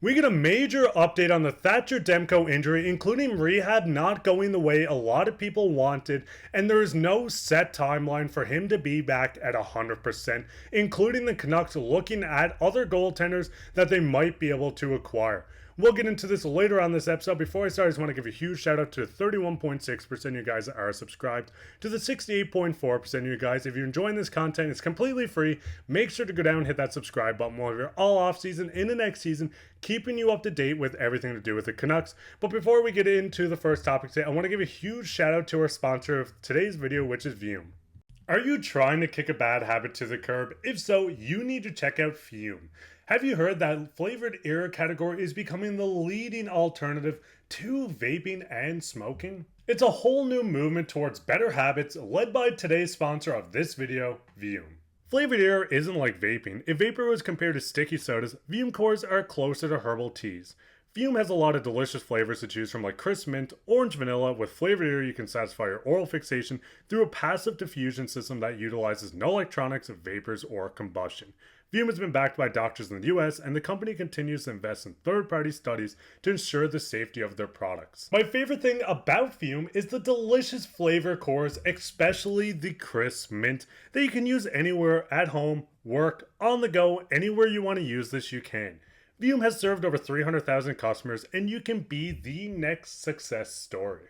We get a major update on the Thatcher Demko injury, including rehab not going the way a lot of people wanted, and there is no set timeline for him to be back at 100%, including the Canucks looking at other goaltenders that they might be able to acquire. We'll get into this later on this episode. Before I start, I just want to give a huge shout out to the 31.6% of you guys that are subscribed, to the 68.4% of you guys. If you're enjoying this content, it's completely free. Make sure to go down and hit that subscribe button while you're all off season in the next season, keeping you up to date with everything to do with the Canucks. But before we get into the first topic today, I want to give a huge shout out to our sponsor of today's video, which is Fume. Are you trying to kick a bad habit to the curb? If so, you need to check out Fume. Have you heard that flavored air category is becoming the leading alternative to vaping and smoking? It's a whole new movement towards better habits led by today's sponsor of this video, Fume. Flavored air isn't like vaping. If vapor was compared to sticky sodas, Fume cores are closer to herbal teas. Fume has a lot of delicious flavors to choose from, like crisp mint, orange vanilla. With flavored air, you can satisfy your oral fixation through a passive diffusion system that utilizes no electronics, vapors, or combustion. Fume has been backed by doctors in the US, and the company continues to invest in third-party studies to ensure the safety of their products. My favorite thing about Fume is the delicious flavor cores, especially the crisp mint, that you can use anywhere, at home, work, on the go, anywhere you want to use this you can. Fume has served over 300,000 customers, and you can be the next success story.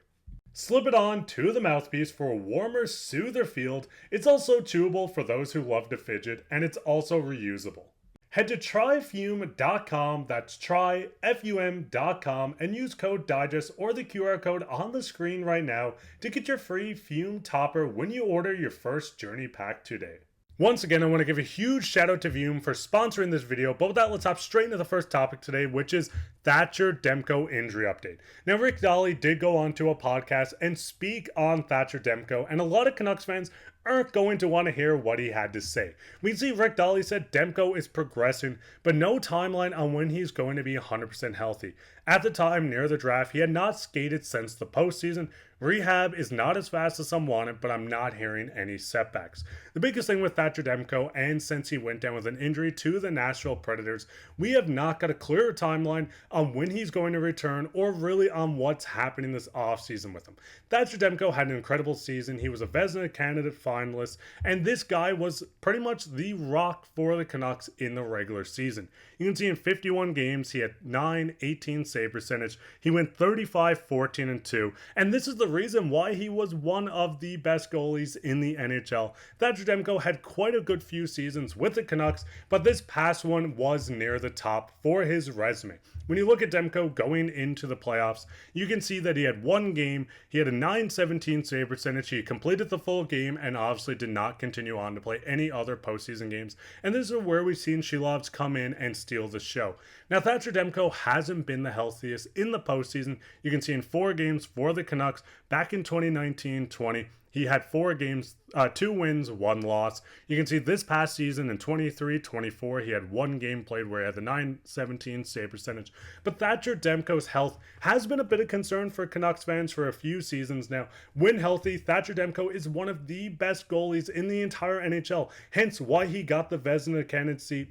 Slip it on to the mouthpiece for a warmer, soother feel. It's also chewable for those who love to fidget, and it's also reusable. Head to tryfume.com, that's tryfum.com, and use code DIGEST or the QR code on the screen right now to get your free Fume topper when you order your first journey pack today. Once again, I want to give a huge shout out to Fume for sponsoring this video, but with that, let's hop straight into the first topic today, which is Thatcher Demko injury update. Now, Rick Daly did go on to a podcast and speak on Thatcher Demko, and a lot of Canucks fans aren't going to want to hear what he had to say. We can see Rick Daly said Demko is progressing, but no timeline on when he's going to be 100% healthy. At the time, near the draft, he had not skated since the postseason. Rehab is not as fast as some wanted, but I'm not hearing any setbacks. The biggest thing with Thatcher Demko, and since he went down with an injury to the Nashville Predators, we have not got a clearer timeline on when he's going to return, or really on what's happening this offseason with him. Thatcher Demko had an incredible season. He was a Vezina candidate finalist, and this guy was pretty much the rock for the Canucks in the regular season. You can see in 51 games, he had .918 save percentage. He went 35-14-2, and this is the reason why he was one of the best goalies in the NHL. Thatcher Demko had quite a good few seasons with the Canucks, but this past one was near the top for his resume. When you look at Demko going into the playoffs, you can see that he had one game, he had a .917 save percentage, he completed the full game, and obviously did not continue on to play any other postseason games, and this is where we've seen Shilovs come in and steal the show. Now, Thatcher Demko hasn't been the healthiest in the postseason. You can see in 4 games for the Canucks back in 2019-20, he had 4 games, 2 wins, 1 loss. You can see this past season in 23-24, he had 1 game played where he had the .917 save percentage. But Thatcher Demko's health has been a bit of concern for Canucks fans for a few seasons now. When healthy, Thatcher Demko is one of the best goalies in the entire NHL, hence why he got the Vezina candidacy,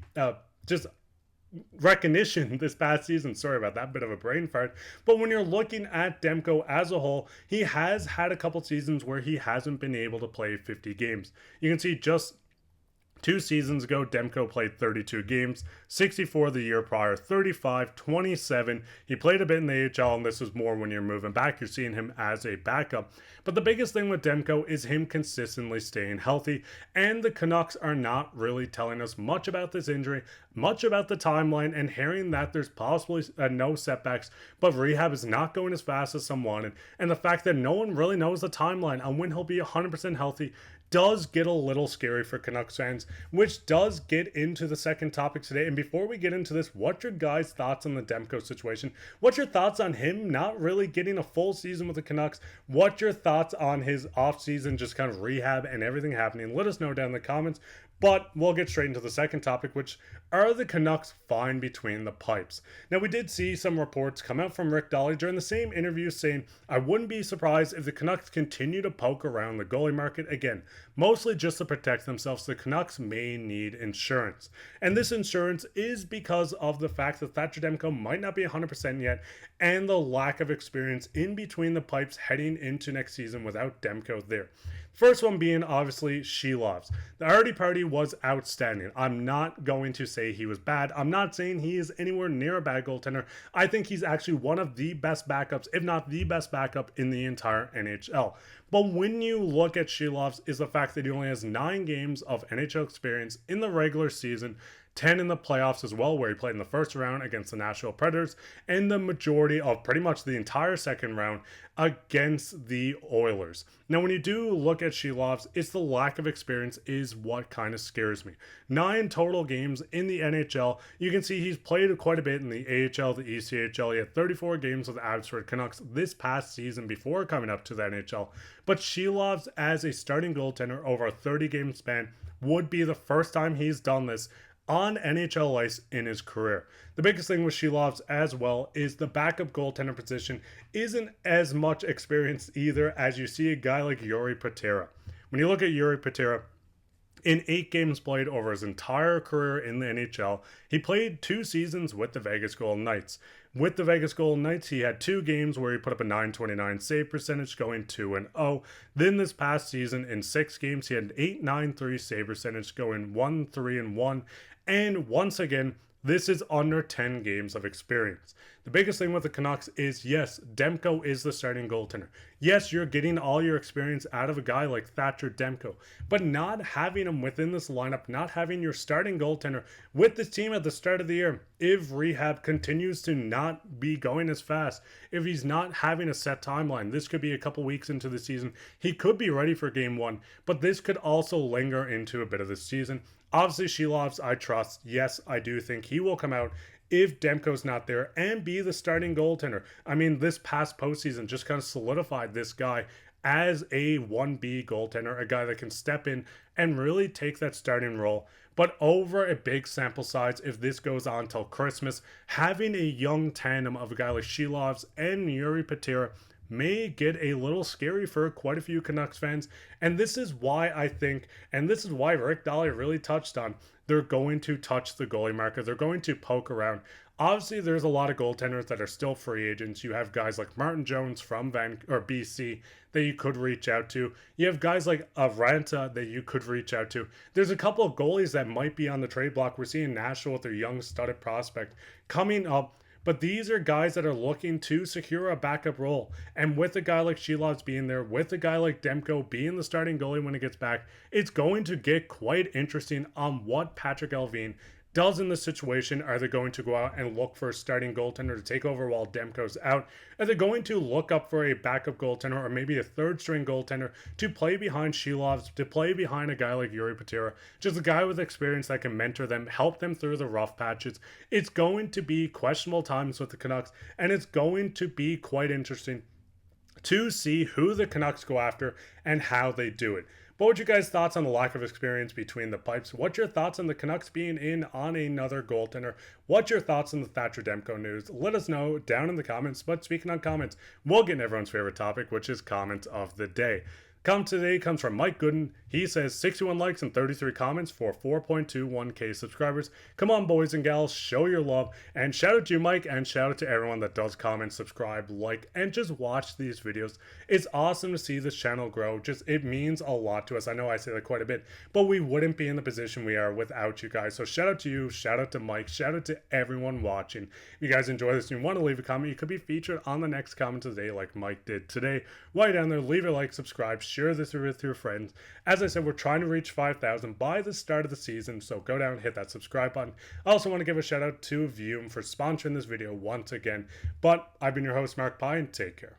recognition this past season. Sorry about that, bit of a brain fart. But when you're looking at Demko as a whole, he has had a couple seasons where he hasn't been able to play 50 games. You can see just 2 seasons ago, Demko played 32 games, 64 the year prior, 35, 27. He played a bit in the AHL, and this was more when you're moving back. You're seeing him as a backup. But the biggest thing with Demko is him consistently staying healthy, and the Canucks are not really telling us much about this injury, much about the timeline, and hearing that there's possibly no setbacks, but rehab is not going as fast as some wanted, and the fact that no one really knows the timeline on when he'll be 100% healthy does get a little scary for Canucks fans, which does get into the second topic today. And before we get into this, what's your guys' thoughts on the Demko situation? What's your thoughts on him not really getting a full season with the Canucks? What's your thoughts on his offseason, just kind of rehab and everything happening? Let us know down in the comments. But we'll get straight into the second topic, which are the Canucks fine between the pipes? Now, we did see some reports come out from Rick Dolly during the same interview saying, I wouldn't be surprised if the Canucks continue to poke around the goalie market again, mostly just to protect themselves. The Canucks may need insurance. And this insurance is because of the fact that Thatcher Demko might not be 100% yet, and the lack of experience in between the pipes heading into next season without Demko there. First one being obviously Shilovs. The Artie Party was outstanding. I'm not going to say he was bad. I'm not saying he is anywhere near a bad goaltender. I think he's actually one of the best backups, if not the best backup in the entire NHL. But when you look at Shilovs, is the fact that he only has 9 games of NHL experience in the regular season, 10 in the playoffs as well, where he played in the first round against the Nashville Predators, and the majority of pretty much the entire second round against the Oilers. Now, when you do look at Shilovs, it's the lack of experience is what kind of scares me. 9 total games in the NHL. You can see he's played quite a bit in the AHL, the ECHL. He had 34 games with the Abbotsford Canucks this past season before coming up to the NHL. But Shilovs as a starting goaltender over a 30-game span would be the first time he's done this on NHL ice in his career. The biggest thing with Shilovs as well is the backup goaltender position isn't as much experience either as you see a guy like Jiri Patera. When you look at Jiri Patera, in 8 games played over his entire career in the NHL, he played 2 seasons with the Vegas Golden Knights. With the Vegas Golden Knights, he had 2 games where he put up a .929 save percentage, going 2-0. Then this past season, in 6 games, he had an .893 save percentage, going 1-3-1. And once again, this is under 10 games of experience. The biggest thing with the Canucks is, yes, Demko is the starting goaltender. Yes, you're getting all your experience out of a guy like Thatcher Demko, but not having him within this lineup, not having your starting goaltender with this team at the start of the year, if rehab continues to not be going as fast, if he's not having a set timeline, this could be a couple weeks into the season. He could be ready for game 1, but this could also linger into a bit of the season. Obviously, Shilovs, I trust. Yes, I do think he will come out if Demko's not there and be the starting goaltender. I mean, this past postseason just kind of solidified this guy as a 1B goaltender, a guy that can step in and really take that starting role. But over a big sample size, if this goes on till Christmas, having a young tandem of a guy like Shilovs and Jiri Patera may get a little scary for quite a few Canucks fans. And this is why I think, and this is why Rick Dolly really touched on, they're going to touch the goalie market. They're going to poke around. Obviously, there's a lot of goaltenders that are still free agents. You have guys like Martin Jones from BC that you could reach out to. You have guys like Avranta that you could reach out to. There's a couple of goalies that might be on the trade block. We're seeing Nashville with their young studded prospect coming up. But these are guys that are looking to secure a backup role. And with a guy like Shilovs being there, with a guy like Demko being the starting goalie when he gets back, it's going to get quite interesting on what Patrik Allvin does in this situation. Are they going to go out and look for a starting goaltender to take over while Demko's out? Are they going to look up for a backup goaltender or maybe a third string goaltender to play behind Shilovs, to play behind a guy like Jiri Patera, just a guy with experience that can mentor them, help them through the rough patches? It's going to be questionable times with the Canucks, and it's going to be quite interesting to see who the Canucks go after and how they do it. But what's your guys' thoughts on the lack of experience between the pipes? What's your thoughts on the Canucks being in on another goaltender? What's your thoughts on the Thatcher Demko news? Let us know down in the comments. But speaking on comments, we'll get in everyone's favorite topic, which is comment of the day. Comment today comes from Mike Gooden. He says 61 likes and 33 comments for 4.21k subscribers. Come on, boys and gals, show your love. And shout out to you, Mike, and shout out to everyone that does comment, subscribe, like, and just watch these videos. It's awesome to see this channel grow. It means a lot to us. I know I say that quite a bit, but we wouldn't be in the position we are without you guys. So shout out to you, shout out to Mike, shout out to everyone watching. If you guys enjoy this and you want to leave a comment, you could be featured on the next comment of the day like Mike did today. While you're down there, leave a like, subscribe, share this with your friends. As I said, we're trying to reach 5,000 by the start of the season, so go down and hit that subscribe button. I also want to give a shout out to Vume for sponsoring this video once again. But I've been your host, Mark Pye, and take care.